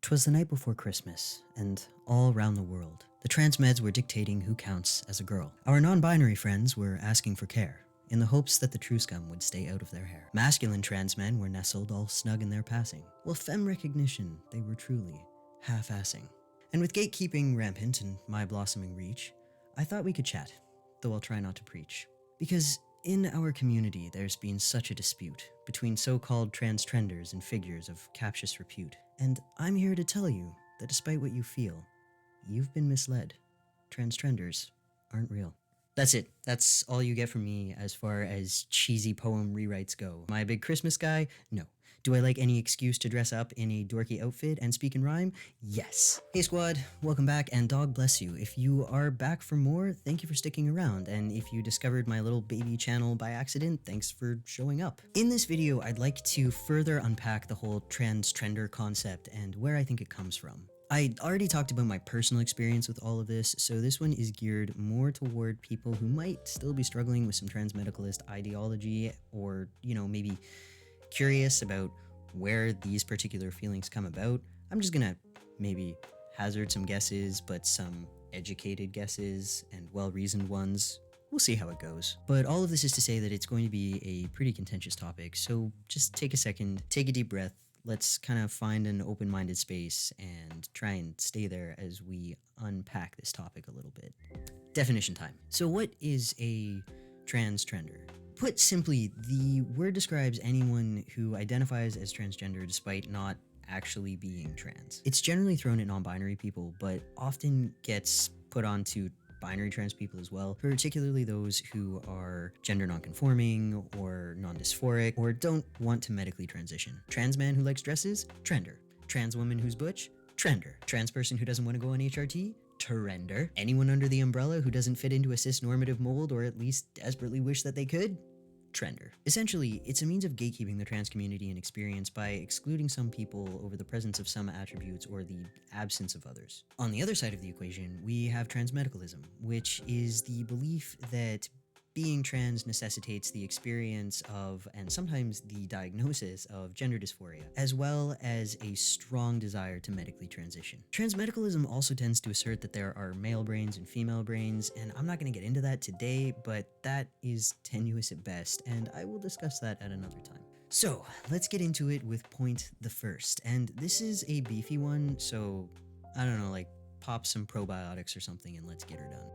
'Twas the night before Christmas, and all round the world, the transmeds were dictating who counts as a girl. Our non-binary friends were asking for care, in the hopes that the true scum would stay out of their hair. Masculine trans men were nestled all snug in their passing, while femme recognition they were truly half-assing. And with gatekeeping rampant and my blossoming reach, I thought we could chat, though I'll try not to preach. Because in our community, there's been such a dispute between so-called transtrenders and figures of captious repute. And I'm here to tell you that despite what you feel, you've been misled. Transtrenders aren't real. That's it. That's all you get from me as far as cheesy poem rewrites go. Am I a big Christmas guy? No. Do I like any excuse to dress up in a dorky outfit and speak in rhyme? Yes. Hey squad, welcome back, and dog bless you. If you are back for more, thank you for sticking around, and if you discovered my little baby channel by accident, thanks for showing up. In this video, I'd like to further unpack the whole transtrender concept and where I think it comes from. I already talked about my personal experience with all of this, so this one is geared more toward people who might still be struggling with some transmedicalist ideology, or, maybe curious about where these particular feelings come about. I'm just gonna maybe hazard some guesses, but some educated guesses and well-reasoned ones. We'll see how it goes. But all of this is to say that it's going to be a pretty contentious topic, so just take a second, take a deep breath. Let's kind of find an open-minded space and try and stay there as we unpack this topic a little bit. Definition time. So what is a transtrender? Put simply, the word describes anyone who identifies as transgender despite not actually being trans. It's generally thrown at non-binary people, but often gets put onto binary trans people as well, particularly those who are gender non-conforming or non-dysphoric or don't want to medically transition. Trans man who likes dresses? Trender. Trans woman who's butch? Trender. Trans person who doesn't want to go on HRT? Trender. Anyone under the umbrella who doesn't fit into a cis-normative mold or at least desperately wish that they could? Trender. Essentially, it's a means of gatekeeping the trans community and experience by excluding some people over the presence of some attributes or the absence of others. On the other side of the equation, we have Transmedicalism, which is the belief that being trans necessitates the experience of, and sometimes the diagnosis of, gender dysphoria, as well as a strong desire to medically transition. Transmedicalism also tends to assert that there are male brains and female brains, and I'm not going to get into that today, but that is tenuous at best, and I will discuss that at another time. So, let's get into it with point the first, and this is a beefy one, so, I don't know, like, pop some probiotics or something and let's get her done.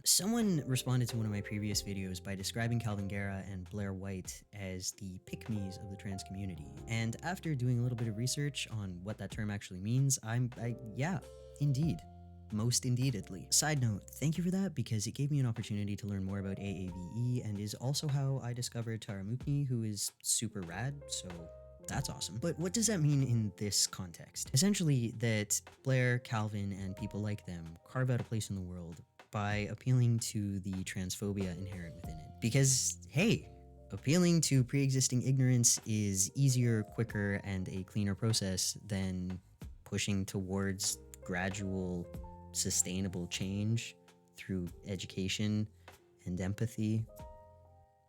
Someone responded to one of my previous videos by describing Calvin Guerra and Blair White as the pick-me's of the trans community, and after doing a little bit of research on what that term actually means, yeah, indeed. Most indeededly. Side note, thank you for that because it gave me an opportunity to learn more about AAVE and is also how I discovered Tara Mukni, who is super rad, so that's awesome. But what does that mean in this context? Essentially, that Blair, Calvin, and people like them carve out a place in the world by appealing to the transphobia inherent within it. Because, hey, appealing to pre-existing ignorance is easier, quicker, and a cleaner process than pushing towards gradual, sustainable change through education and empathy.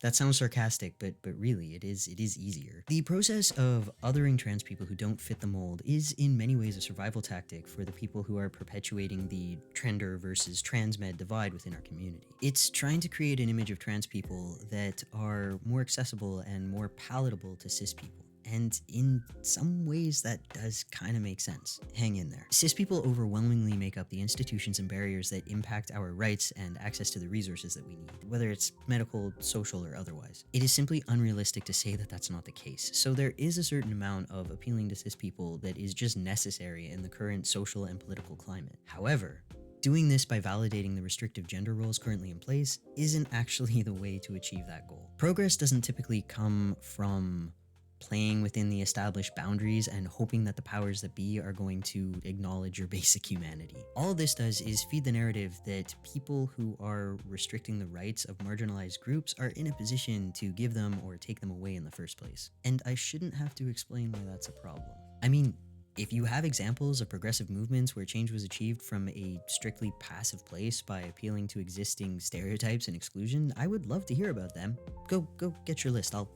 That sounds sarcastic, but really, it is easier. The process of othering trans people who don't fit the mold is in many ways a survival tactic for the people who are perpetuating the trender versus transmed divide within our community. It's trying to create an image of trans people that are more accessible and more palatable to cis people. And in some ways that does kind of make sense. Hang in there. Cis people overwhelmingly make up the institutions and barriers that impact our rights and access to the resources that we need, whether it's medical, social, or otherwise. It is simply unrealistic to say that that's not the case. So there is a certain amount of appealing to cis people that is just necessary in the current social and political climate. However, doing this by validating the restrictive gender roles currently in place isn't actually the way to achieve that goal. Progress doesn't typically come from playing within the established boundaries and hoping that the powers that be are going to acknowledge your basic humanity. All this does is feed the narrative that people who are restricting the rights of marginalized groups are in a position to give them or take them away in the first place. And I shouldn't have to explain why that's a problem. I mean, if you have examples of progressive movements where change was achieved from a strictly passive place by appealing to existing stereotypes and exclusion, I would love to hear about them. Go get your list. I'll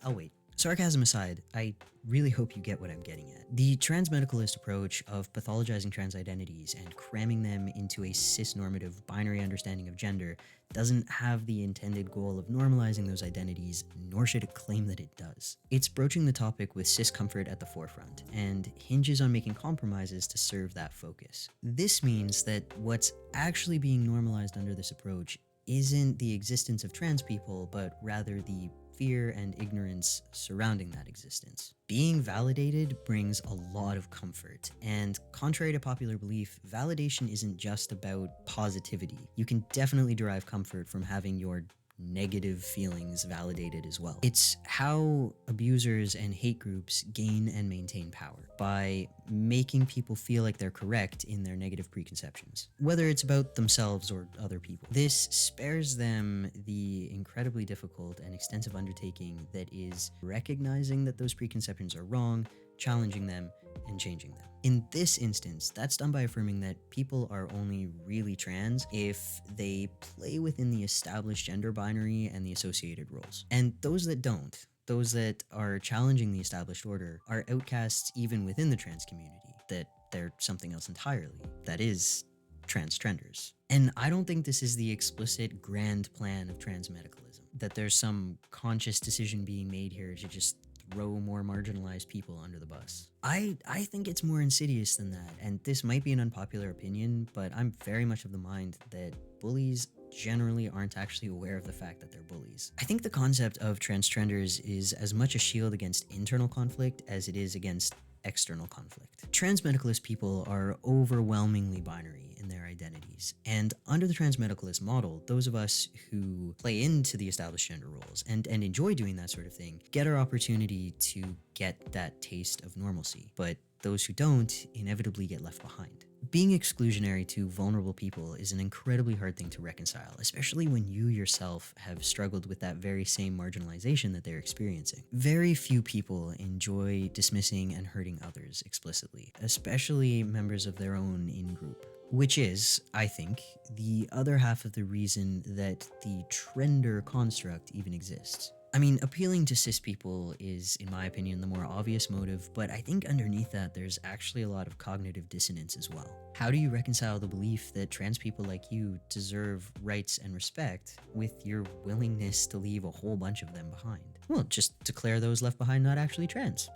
wait. Sarcasm aside, I really hope you get what I'm getting at. The transmedicalist approach of pathologizing trans identities and cramming them into a cisnormative binary understanding of gender doesn't have the intended goal of normalizing those identities, nor should it claim that it does. It's broaching the topic with cis comfort at the forefront, and hinges on making compromises to serve that focus. This means that what's actually being normalized under this approach isn't the existence of trans people, but rather the fear and ignorance surrounding that existence. Being validated brings a lot of comfort, and contrary to popular belief, validation isn't just about positivity. You can definitely derive comfort from having your negative feelings validated as well. It's how abusers and hate groups gain and maintain power, by making people feel like they're correct in their negative preconceptions, whether it's about themselves or other people. This spares them the incredibly difficult and extensive undertaking that is recognizing that those preconceptions are wrong, challenging them, and changing them. In this instance, that's done by affirming that people are only really trans if they play within the established gender binary and the associated roles. And those that don't, those that are challenging the established order, are outcasts even within the trans community, that they're something else entirely. That is, Transtrenders. And I don't think this is the explicit grand plan of transmedicalism, that there's some conscious decision being made here to just throw more marginalized people under the bus. I think it's more insidious than that, and this might be an unpopular opinion, but I'm very much of the mind that bullies generally aren't actually aware of the fact that they're bullies. I think the concept of transtrenders is as much a shield against internal conflict as it is against external conflict. Transmedicalist people are overwhelmingly binary in their identities, and under the transmedicalist model, those of us who play into the established gender roles and enjoy doing that sort of thing get our opportunity to get that taste of normalcy, but those who don't inevitably get left behind. Being exclusionary to vulnerable people is an incredibly hard thing to reconcile, especially when you yourself have struggled with that very same marginalization that they're experiencing. Very few people enjoy dismissing and hurting others explicitly, especially members of their own in-group. Which is, I think, the other half of the reason that the trender construct even exists. I mean, appealing to cis people is, in my opinion, the more obvious motive, but I think underneath that there's actually a lot of cognitive dissonance as well. How do you reconcile the belief that trans people like you deserve rights and respect with your willingness to leave a whole bunch of them behind? Well, just declare those left behind not actually trans.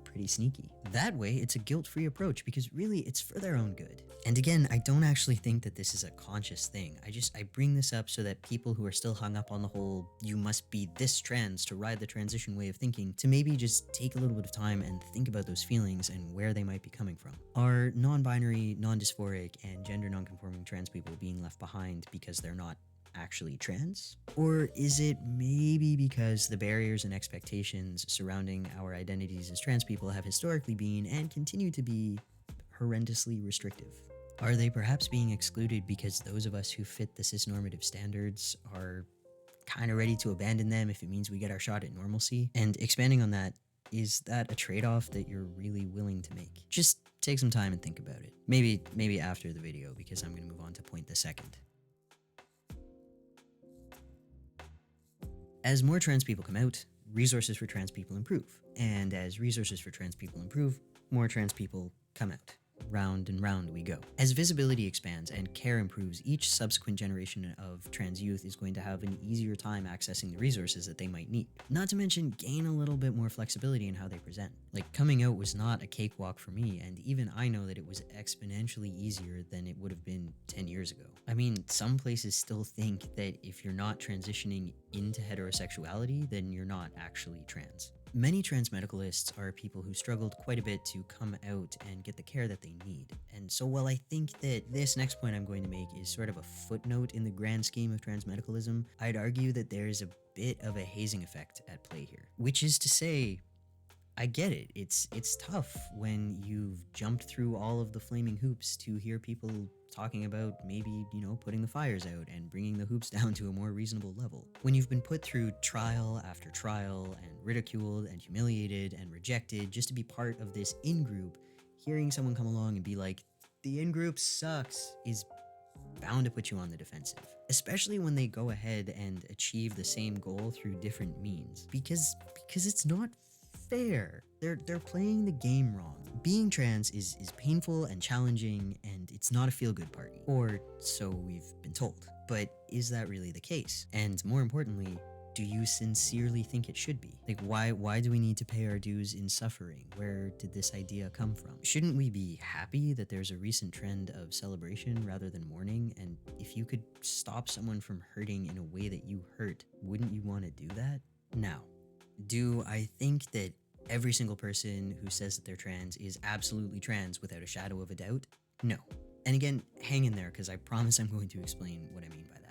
Pretty sneaky. That way, it's a guilt-free approach because really it's for their own good. And again, I don't actually think that this is a conscious thing. I bring this up so that people who are still hung up on the whole you must be this trans to ride the transition way of thinking to maybe just take a little bit of time and think about those feelings and where they might be coming from. Are non-binary, non-dysphoric, and gender non-conforming trans people being left behind because they're not actually trans? Or is it maybe because the barriers and expectations surrounding our identities as trans people have historically been and continue to be horrendously restrictive? Are they perhaps being excluded because those of us who fit the cisnormative standards are kind of ready to abandon them if it means we get our shot at normalcy? And expanding on that, is that a trade-off that you're really willing to make? Just take some time and think about it. Maybe after the video, because I'm going to move on to point the second. As more trans people come out, resources for trans people improve. And as resources for trans people improve, more trans people come out. Round and round we go. As visibility expands and care improves, each subsequent generation of trans youth is going to have an easier time accessing the resources that they might need. Not to mention gain a little bit more flexibility in how they present. Like, coming out was not a cakewalk for me, and even I know that it was exponentially easier than it would have been 10 years ago. I mean, some places still think that if you're not transitioning into heterosexuality, then you're not actually trans. Many transmedicalists are people who struggled quite a bit to come out and get the care that they need. And so while I think that this next point I'm going to make is sort of a footnote in the grand scheme of transmedicalism, I'd argue that there's a bit of a hazing effect at play here. Which is to say, I get it. It's tough when you've jumped through all of the flaming hoops to hear people talking about maybe, putting the fires out and bringing the hoops down to a more reasonable level. When you've been put through trial after trial and ridiculed and humiliated and rejected just to be part of this in-group, hearing someone come along and be like, the in-group sucks, is bound to put you on the defensive, especially when they go ahead and achieve the same goal through different means, because it's not fair. They're playing the game wrong. Being trans is painful and challenging, and it's not a feel-good party, or so we've been told. But is that really the case? And more importantly, do you sincerely think it should be? Like, why do we need to pay our dues in suffering? Where did this idea come from? Shouldn't we be happy that there's a recent trend of celebration rather than mourning? And if you could stop someone from hurting in a way that you hurt, wouldn't you want to do that? Now, do I think that every single person who says that they're trans is absolutely trans without a shadow of a doubt? No. And again, hang in there, because I promise I'm going to explain what I mean by that.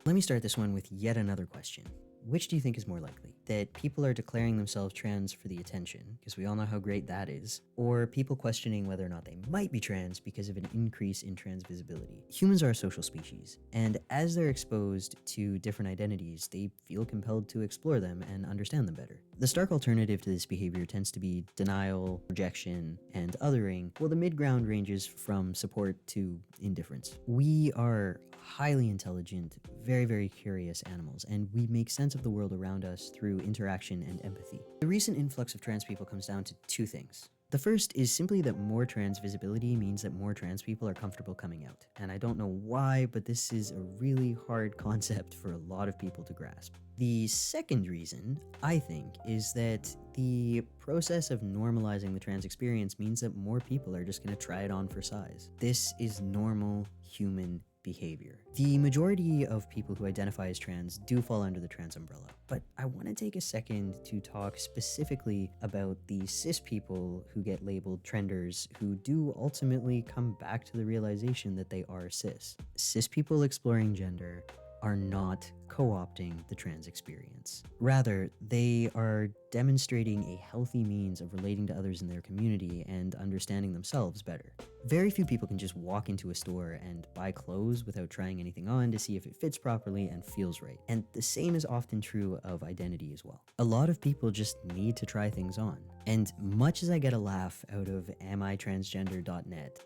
Let me start this one with yet another question. Which do you think is more likely? That people are declaring themselves trans for the attention, because we all know how great that is, or people questioning whether or not they might be trans because of an increase in trans visibility? Humans are a social species, and as they're exposed to different identities, they feel compelled to explore them and understand them better. The stark alternative to this behavior tends to be denial, rejection, and othering, while the mid-ground ranges from support to indifference. We are highly intelligent, very, very curious animals, and we make sense of the world around us through interaction and empathy. The recent influx of trans people comes down to two things. The first is simply that more trans visibility means that more trans people are comfortable coming out. And I don't know why, but this is a really hard concept for a lot of people to grasp. The second reason, I think, is that the process of normalizing the trans experience means that more people are just going to try it on for size. This is normal human behavior. The majority of people who identify as trans do fall under the trans umbrella, but I want to take a second to talk specifically about the cis people who get labeled trenders, who do ultimately come back to the realization that they are cis. Cis people exploring gender are not co-opting the trans experience. Rather, they are demonstrating a healthy means of relating to others in their community and understanding themselves better. Very few people can just walk into a store and buy clothes without trying anything on to see if it fits properly and feels right. And the same is often true of identity as well. A lot of people just need to try things on. And much as I get a laugh out of amitransgender.net,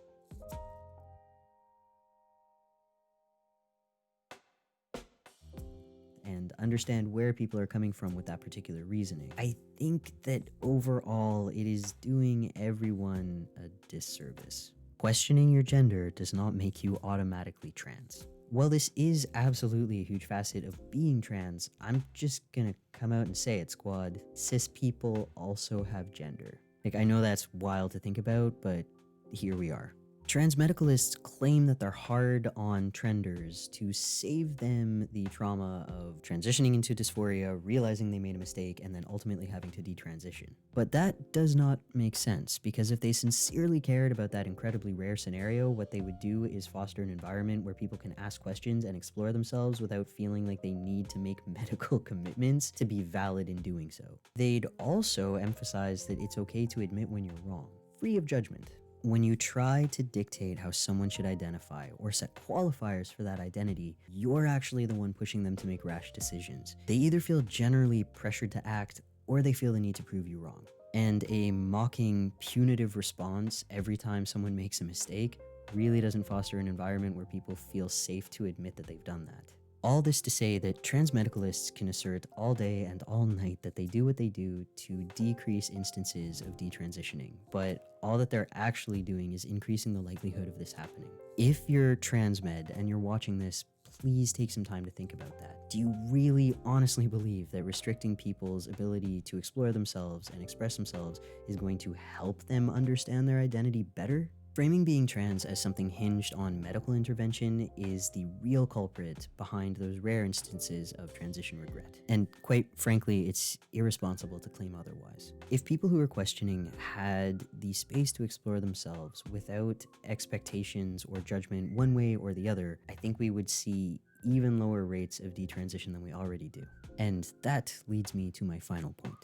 and understand where people are coming from with that particular reasoning, I think that overall it is doing everyone a disservice. Questioning your gender does not make you automatically trans. While this is absolutely a huge facet of being trans, I'm just gonna come out and say it, squad. Cis people also have gender. Like, I know that's wild to think about, but here we are. Transmedicalists claim that they're hard on trenders to save them the trauma of transitioning into dysphoria, realizing they made a mistake, and then ultimately having to detransition. But that does not make sense, because if they sincerely cared about that incredibly rare scenario, what they would do is foster an environment where people can ask questions and explore themselves without feeling like they need to make medical commitments to be valid in doing so. They'd also emphasize that it's okay to admit when you're wrong, free of judgment. When you try to dictate how someone should identify or set qualifiers for that identity, you're actually the one pushing them to make rash decisions. They either feel generally pressured to act, or they feel the need to prove you wrong. And a mocking, punitive response every time someone makes a mistake really doesn't foster an environment where people feel safe to admit that they've done that. All this to say that transmedicalists can assert all day and all night that they do what they do to decrease instances of detransitioning, but all that they're actually doing is increasing the likelihood of this happening. If you're transmed and you're watching this, please take some time to think about that. Do you really honestly believe that restricting people's ability to explore themselves and express themselves is going to help them understand their identity better? Framing being trans as something hinged on medical intervention is the real culprit behind those rare instances of transition regret. And quite frankly, it's irresponsible to claim otherwise. If people who are questioning had the space to explore themselves without expectations or judgment one way or the other, I think we would see even lower rates of detransition than we already do. And that leads me to my final point.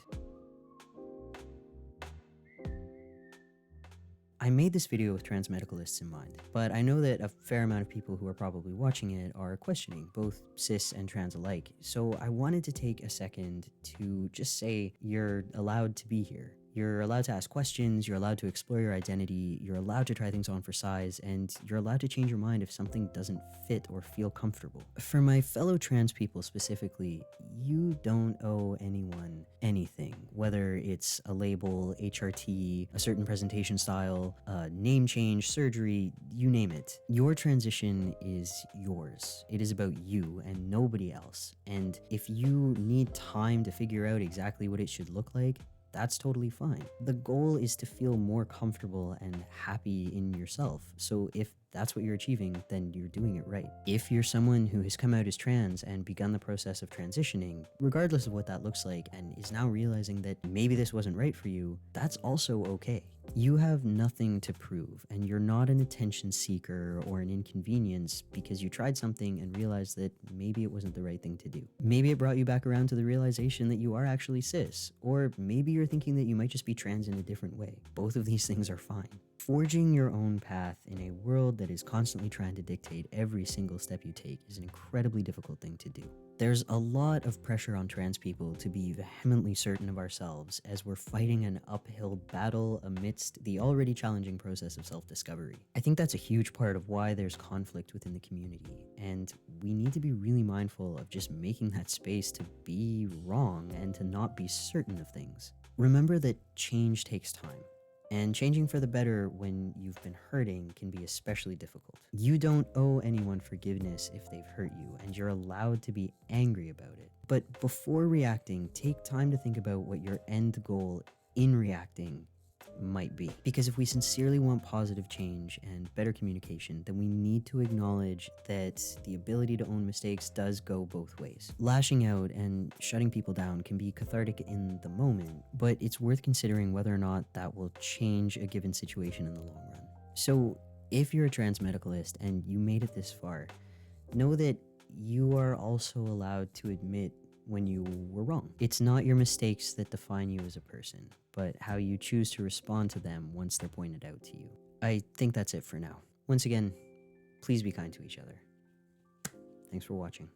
I made this video with transmedicalists in mind, but I know that a fair amount of people who are probably watching it are questioning, both cis and trans alike, so I wanted to take a second to just say you're allowed to be here. You're allowed to ask questions, you're allowed to explore your identity, you're allowed to try things on for size, and you're allowed to change your mind if something doesn't fit or feel comfortable. For my fellow trans people specifically, you don't owe anyone anything, whether it's a label, HRT, a certain presentation style, a name change, surgery, you name it. Your transition is yours. It is about you and nobody else. And if you need time to figure out exactly what it should look like, that's totally fine. The goal is to feel more comfortable and happy in yourself. So if that's what you're achieving, then you're doing it right. If you're someone who has come out as trans and begun the process of transitioning, regardless of what that looks like, and is now realizing that maybe this wasn't right for you, that's also okay. You have nothing to prove, and you're not an attention seeker or an inconvenience because you tried something and realized that maybe it wasn't the right thing to do. Maybe it brought you back around to the realization that you are actually cis, or maybe you're thinking that you might just be trans in a different way. Both of these things are fine. Forging your own path in a world that is constantly trying to dictate every single step you take is an incredibly difficult thing to do. There's a lot of pressure on trans people to be vehemently certain of ourselves as we're fighting an uphill battle amidst the already challenging process of self-discovery. I think that's a huge part of why there's conflict within the community, and we need to be really mindful of just making that space to be wrong and to not be certain of things. Remember that change takes time. And changing for the better when you've been hurting can be especially difficult. You don't owe anyone forgiveness if they've hurt you, and you're allowed to be angry about it. But before reacting, take time to think about what your end goal in reacting might be. Because if we sincerely want positive change and better communication, then we need to acknowledge that the ability to own mistakes does go both ways. Lashing out and shutting people down can be cathartic in the moment, but it's worth considering whether or not that will change a given situation in the long run. So if you're a transmedicalist and you made it this far, know that you are also allowed to admit when you were wrong. It's not your mistakes that define you as a person, but how you choose to respond to them once they're pointed out to you. I think that's it for now. Once again, please be kind to each other. Thanks for watching.